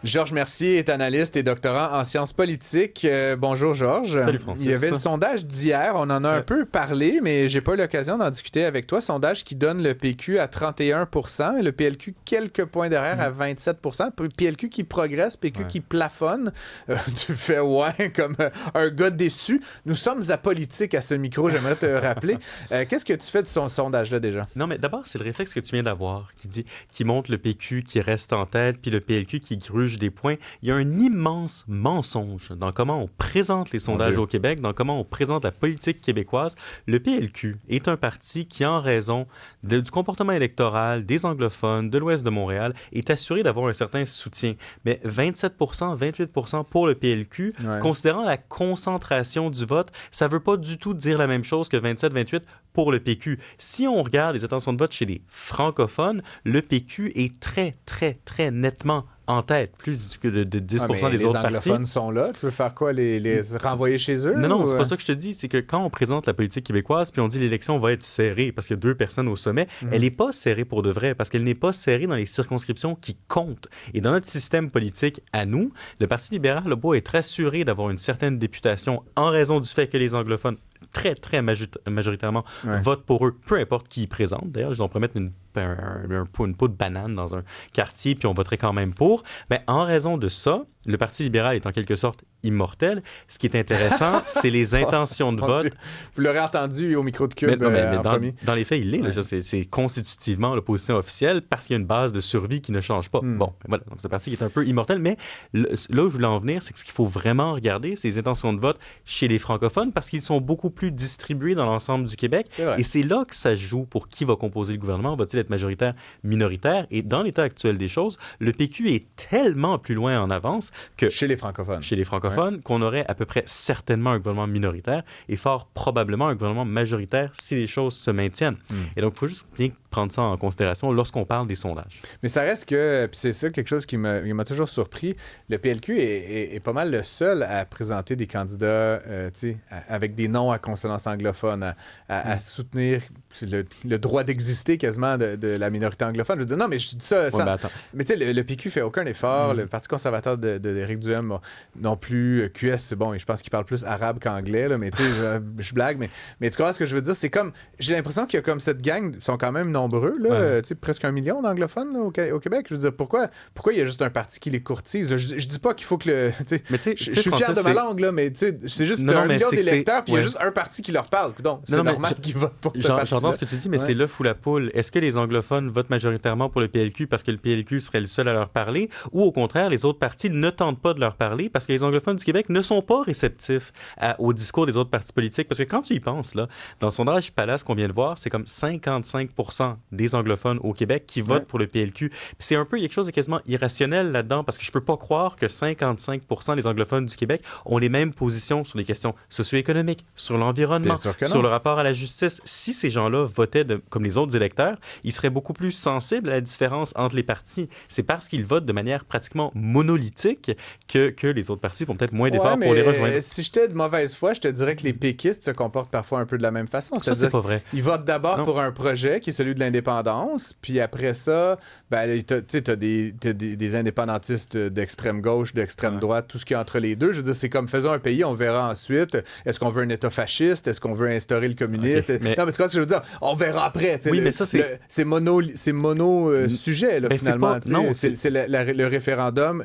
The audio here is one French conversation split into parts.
Georges Mercier est analyste et doctorant en sciences politiques. Bonjour Georges. Salut Francis. Il y avait le sondage d'hier, on en a un peu parlé, mais j'ai pas eu l'occasion d'en discuter avec toi. Sondage qui donne le PQ à 31% et le PLQ quelques points derrière à 27%. PLQ qui progresse, PQ qui plafonne. Tu fais comme un gars déçu. Nous sommes apolitiques à ce micro, j'aimerais te rappeler. Qu'est-ce que tu fais de ce sondage-là déjà? Non, mais d'abord, c'est le réflexe que tu viens d'avoir qui montre le PQ qui reste en tête puis le PLQ qui gruge des points. Il y a un immense mensonge dans comment on présente les sondages au Québec, dans comment on présente la politique québécoise. Le PLQ est un parti qui, en raison du comportement électoral des anglophones de l'ouest de Montréal, est assuré d'avoir un certain soutien. Mais 27%, 28% pour le PLQ, considérant la concentration du vote, ça ne veut pas du tout dire la même chose que 27-28 pour le PQ. Si on regarde les intentions de vote chez les francophones, le PQ est très, très, très nettement en tête, plus que de 10% des autres partis. Les anglophones sont là. Tu veux faire quoi? Les renvoyer chez eux? Non, c'est pas ça que je te dis. C'est que quand on présente la politique québécoise puis on dit l'élection va être serrée parce qu'il y a 2 personnes au sommet, elle n'est pas serrée pour de vrai parce qu'elle n'est pas serrée dans les circonscriptions qui comptent. Et dans notre système politique à nous, le Parti libéral a beau être assuré d'avoir une certaine députation en raison du fait que les anglophones très, très majoritairement votent pour eux, peu importe qui ils présentent. D'ailleurs, ils vont promettre une peau de banane dans un quartier, puis on voterait quand même pour. Mais en raison de ça, le Parti libéral est en quelque sorte immortel. Ce qui est intéressant, c'est les intentions de vote. Vous l'aurez entendu au micro de Cube mais dans les faits, il l'est. Là, c'est constitutivement l'opposition officielle parce qu'il y a une base de survie qui ne change pas. Bon, voilà. Donc, c'est un parti qui est un peu immortel. Mais là où je voulais en venir, c'est que ce qu'il faut vraiment regarder, c'est les intentions de vote chez les francophones parce qu'ils sont beaucoup plus distribués dans l'ensemble du Québec. Et c'est là que ça joue pour qui va composer le gouvernement. Va-t-il être majoritaire, minoritaire? Et dans l'état actuel des choses, le PQ est tellement plus loin en avance que chez les francophones, qu'on aurait à peu près certainement un gouvernement minoritaire et fort probablement un gouvernement majoritaire si les choses se maintiennent. Et donc, il faut juste bien prendre ça en considération lorsqu'on parle des sondages. Mais ça reste que, puis c'est ça quelque chose qui m'a toujours surpris, le PLQ est pas mal le seul à présenter des candidats avec des noms à consonance anglophone, à soutenir le droit d'exister quasiment de la minorité anglophone. Je veux dire, non, mais je dis ça sans... Mais tu sais, le PQ fait aucun effort. Le Parti conservateur d'Éric Duhem non plus. QS, c'est bon, et je pense qu'il parle plus arabe qu'anglais, là, mais tu sais, je blague. Mais tu comprends ce que je veux dire? C'est comme... J'ai l'impression qu'il y a comme cette gang, ils sont quand même nombreux, là, presque 1 million d'anglophones là, au Québec. Je veux dire, pourquoi il y a juste un parti qui les courtise? Je dis pas qu'il faut que le... Je suis fier de ma langue, là, mais c'est juste 1 million d'électeurs, puis il y a juste un parti qui leur parle. Donc, c'est normal qu'ils votent pour ce parti. J'entends ce que tu dis, mais c'est l'œuf ou la poule. Est-ce que les anglophones votent majoritairement pour le PLQ parce que le PLQ serait le seul à leur parler, ou au contraire, les autres partis ne tentent pas de leur parler parce que les anglophones du Québec ne sont pas réceptifs au discours des autres partis politiques? Parce que quand tu y penses, là, dans le sondage Palace qu'on vient de voir, c'est comme 55% des anglophones au Québec qui votent pour le PLQ. Puis c'est un peu quelque chose de quasiment irrationnel là-dedans parce que je peux pas croire que 55% des anglophones du Québec ont les mêmes positions sur les questions socio-économiques, sur l'environnement, sur le rapport à la justice. Si ces gens-là votaient comme les autres électeurs, ils seraient beaucoup plus sensibles à la différence entre les partis. C'est parce qu'ils votent de manière pratiquement monolithique que les autres partis font peut-être moins d'efforts pour les rejoindre. Si j'étais de mauvaise foi, je te dirais que les péquistes se comportent parfois un peu de la même façon. Ça, c'est pas vrai. Ils votent d'abord pour un projet qui est celui de l'indépendance, puis après ça, t'as des indépendantistes d'extrême gauche, d'extrême droite, tout ce qui est entre les deux. Je veux dire, c'est comme faisons un pays, on verra ensuite. Est-ce qu'on veut un État fasciste? Est-ce qu'on veut instaurer le communisme? Non, mais tu vois ce que je veux dire? On verra après. Oui, mais ça, c'est mono sujet, là, finalement. C'est le référendum.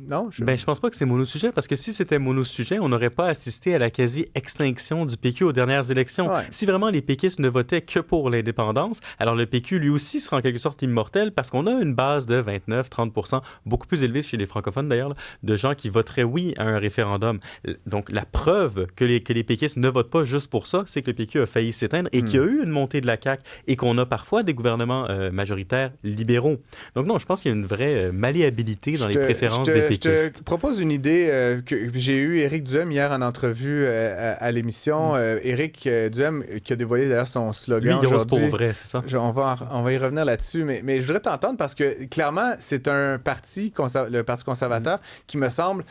Non? Je pense pas que c'est mono-sujet, parce que si c'était mono-sujet, on n'aurait pas assisté à la quasi-extinction du PQ aux dernières élections. Si vraiment les péquistes ne votaient que pour l'indépendance, alors le PQ, lui aussi, sera en quelque sorte immortel, parce qu'on a une base de 29-30%, beaucoup plus élevée chez les francophones d'ailleurs, là, de gens qui voteraient oui à un référendum. Donc, la preuve que les péquistes ne votent pas juste pour ça, c'est que le PQ a failli s'éteindre et qu'il y a eu une montée de la CAQ et qu'on a parfois des gouvernements majoritaires libéraux. Donc non, je pense qu'il y a une vraie malléabilité dans les préférences des péquistes. Je te propose une idée que j'ai eu Éric Duhem hier en entrevue à l'émission. Éric Duhem qui a dévoilé d'ailleurs son slogan aujourd'hui. Lui, pour vrai, c'est ça? On va y revenir là-dessus, mais je voudrais t'entendre parce que clairement, c'est un parti, le Parti conservateur, qui me semble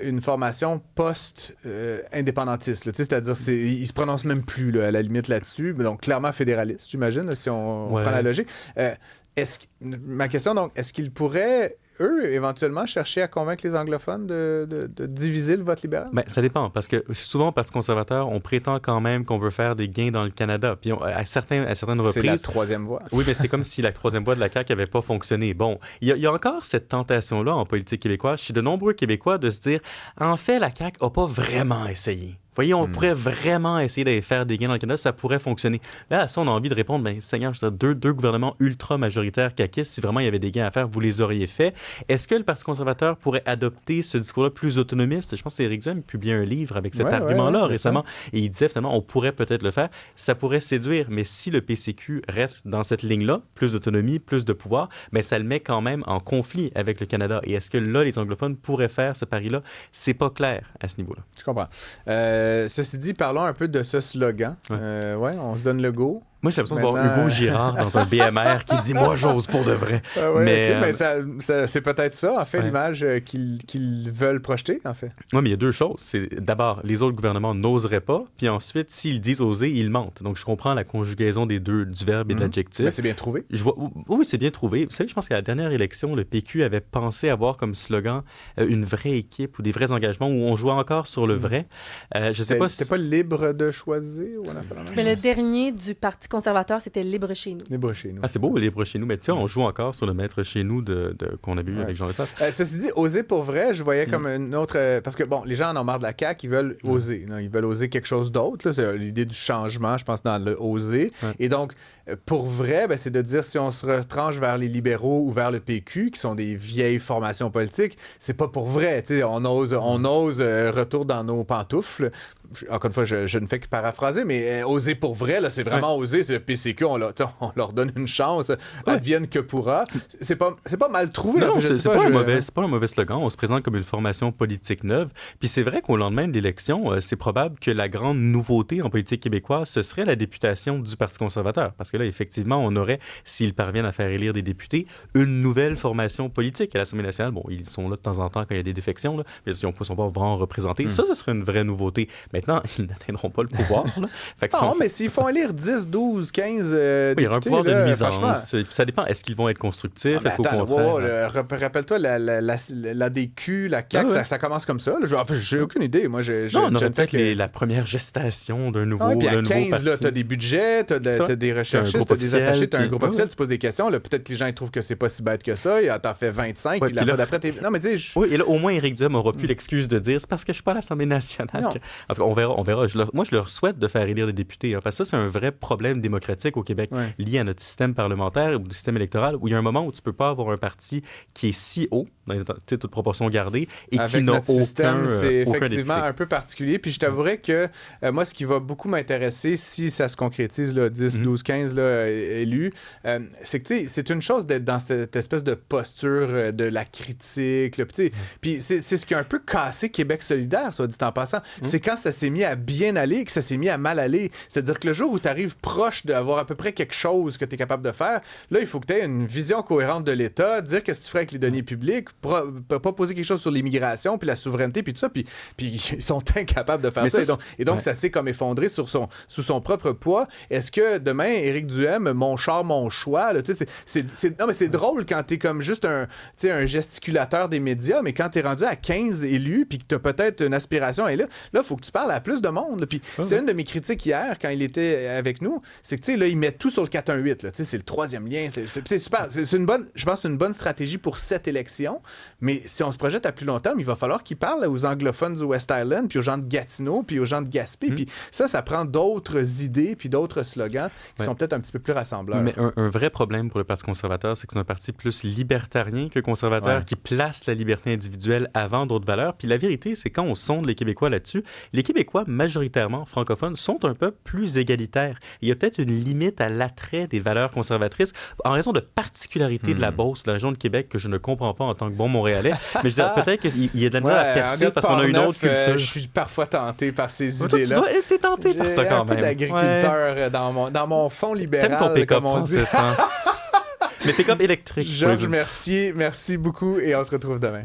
une formation post-indépendantiste. C'est-à-dire, il se prononce même plus là, à la limite là-dessus. Donc, clairement fédéraliste, j'imagine, si on prend la logique. Ma question, donc, est-ce qu'il pourrait eux, éventuellement, chercher à convaincre les anglophones de diviser le vote libéral? Ben, ça dépend, parce que souvent, au Parti conservateur, on prétend quand même qu'on veut faire des gains dans le Canada. Puis à certaines reprises... C'est la troisième voie. Oui, mais c'est comme si la troisième voie de la CAQ n'avait pas fonctionné. Bon, il y a encore cette tentation-là en politique québécoise, chez de nombreux Québécois, de se dire, en fait, la CAQ n'a pas vraiment essayé. Vous voyez, on pourrait vraiment essayer de faire des gains dans le Canada, ça pourrait fonctionner. Là, à ça, on a envie de répondre, ben Seigneur, je veux dire, deux gouvernements ultra majoritaires caquistes, si vraiment il y avait des gains à faire, vous les auriez faits. Est-ce que le Parti conservateur pourrait adopter ce discours-là plus autonomiste? Je pense que Éric Duhem publiait un livre avec cet argument-là récemment, et il disait finalement, on pourrait peut-être le faire, ça pourrait séduire, mais si le PCQ reste dans cette ligne-là, plus d'autonomie, plus de pouvoir, mais ça le met quand même en conflit avec le Canada. Et est-ce que là, les anglophones pourraient faire ce pari-là? C'est pas clair à ce niveau-là. Je comprends. Ceci dit, parlons un peu de ce slogan. On se donne le go. Moi, j'ai l'impression de voir Hugo Girard dans un BMR qui dit « Moi, j'ose pour de vrai ». Mais c'est peut-être ça, en fait, l'image qu'ils veulent projeter, en fait. Oui, mais il y a deux choses. C'est d'abord, les autres gouvernements n'oseraient pas, puis ensuite, s'ils disent oser, ils mentent. Donc, je comprends la conjugaison des deux, du verbe et de l'adjectif. Mais c'est bien trouvé. Oui, c'est bien trouvé. Vous savez, je pense qu'à la dernière élection, le PQ avait pensé avoir comme slogan une vraie équipe ou des vrais engagements où on jouait encore sur le vrai. Je sais pas si... C'était pas libre de choisir? Mais le dernier du Parti conservateur, c'était Libre chez nous. Libre chez nous. Ah, c'est beau, Libre chez nous. Mais tu sais, on joue encore sur le maître chez nous qu'on avait eu avec Jean Lesage. Ceci dit, oser pour vrai, je voyais comme une autre... Parce que, bon, les gens en ont marre de la CAQ, ils veulent oser. Non? Ils veulent oser quelque chose d'autre. Là. C'est l'idée du changement, je pense, dans le oser. Et donc, pour vrai, c'est de dire si on se retranche vers les libéraux ou vers le PQ, qui sont des vieilles formations politiques, c'est pas pour vrai. On ose retour dans nos pantoufles. Encore une fois, je ne fais que paraphraser, mais oser pour vrai, là, c'est vraiment oser. C'est le PCQ, on leur donne une chance, advienne que pourra. C'est pas mal trouvé. Non, c'est pas un mauvais slogan. On se présente comme une formation politique neuve. Puis c'est vrai qu'au lendemain de l'élection, c'est probable que la grande nouveauté en politique québécoise, ce serait la députation du Parti conservateur. Parce que là, effectivement, on aurait, s'ils parviennent à faire élire des députés, une nouvelle formation politique à l'Assemblée nationale. Bon, ils sont là de temps en temps quand il y a des défections, là, mais ils ne sont pas vraiment représentés. Ça, ce serait une vraie nouveauté. Maintenant, ils n'atteindront pas le pouvoir. Là. Mais s'ils font élire 10, 12, 15 députés... Il y aura un pouvoir de nuisance. Ça dépend. Est-ce qu'ils vont être constructifs? Est-ce qu'au contraire... Rappelle-toi, la DQ, la CAQ, ça commence comme ça. J'ai aucune idée. Moi, on aurait peut-être la première gestation d'un nouveau parti. Puis à 15, tu as des budgets, tu as des recherchistes, tu as des attachés, tu as un groupe officiel, tu poses des questions. Peut-être que les gens ils trouvent que c'est pas si bête que ça. T'en fais 25, puis la fois d'après, non, mais dis... Oui, et là, au moins, Éric Duhem aura plus l'excuse de dire c'est parce que je suis pas à l'Assemblée nationale. En tout cas, on verra. Moi, je leur souhaite de faire élire des députés, parce que ça, c'est un vrai problème démocratique au Québec lié à notre système parlementaire ou le système électoral, où il y a un moment où tu peux pas avoir un parti qui est si haut, dans toute proportion gardée, et avec qui n'a notre système, c'est effectivement député. un peu particulier. Puis je t'avouerais que moi, ce qui va beaucoup m'intéresser, si ça se concrétise, là, 10, 12, 15 élus, c'est que c'est une chose d'être dans cette espèce de posture de la critique. Puis c'est ce qui a un peu cassé Québec solidaire, soit dit en passant. C'est quand ça s'est mis à bien aller que ça s'est mis à mal aller. C'est-à-dire que le jour où tu arrives proche d'avoir à peu près quelque chose que tu es capable de faire, là, il faut que tu aies une vision cohérente de l'État, dire qu'est-ce que tu ferais avec les deniers publics, proposer quelque chose sur l'immigration, puis la souveraineté, puis tout ça, puis ils sont incapables de faire mais ça. Et donc ça s'est comme effondré sous son propre poids. Est-ce que demain, Éric Duhem, mon char, mon choix, là, non, mais c'est drôle quand t'es comme juste un gesticulateur des médias, mais quand t'es rendu à 15 élus, puis que t'as peut-être une aspiration, et là, faut que tu parles à plus de monde. Puis c'était une de mes critiques hier, quand il était avec nous, c'est que, là, il met tout sur le 418, là, c'est le troisième lien, c'est super. Je pense que c'est une bonne stratégie pour cette élection, mais si on se projette à plus long terme, il va falloir qu'il parle aux anglophones du West Island, puis aux gens de Gatineau, puis aux gens de Gaspé, puis ça prend d'autres idées, puis d'autres slogans qui sont peut-être un petit peu plus rassembleurs. Mais un vrai problème pour le Parti conservateur, c'est que c'est un parti plus libertarien que conservateur, qui place la liberté individuelle avant d'autres valeurs. Puis la vérité, c'est quand on sonde les Québécois là-dessus, les Québécois, majoritairement francophones, sont un peu plus égalitaires. Il y a peut-être une limite à l'attrait des valeurs conservatrices en raison de particularités de la Beauce, de la région de Québec, que je ne comprends pas en tant que bon Montréalais. Mais je veux dire, peut-être qu'il y a de la misère à percer parce qu'on a une autre culture. Je suis parfois tenté par ces idées-là. Tu es tenté par ça quand même. J'ai un peu d'agriculteur dans mon fond libéral. T'aimes ton pick-up français, ça. Mais pick-up électrique. Georges, merci beaucoup et on se retrouve demain.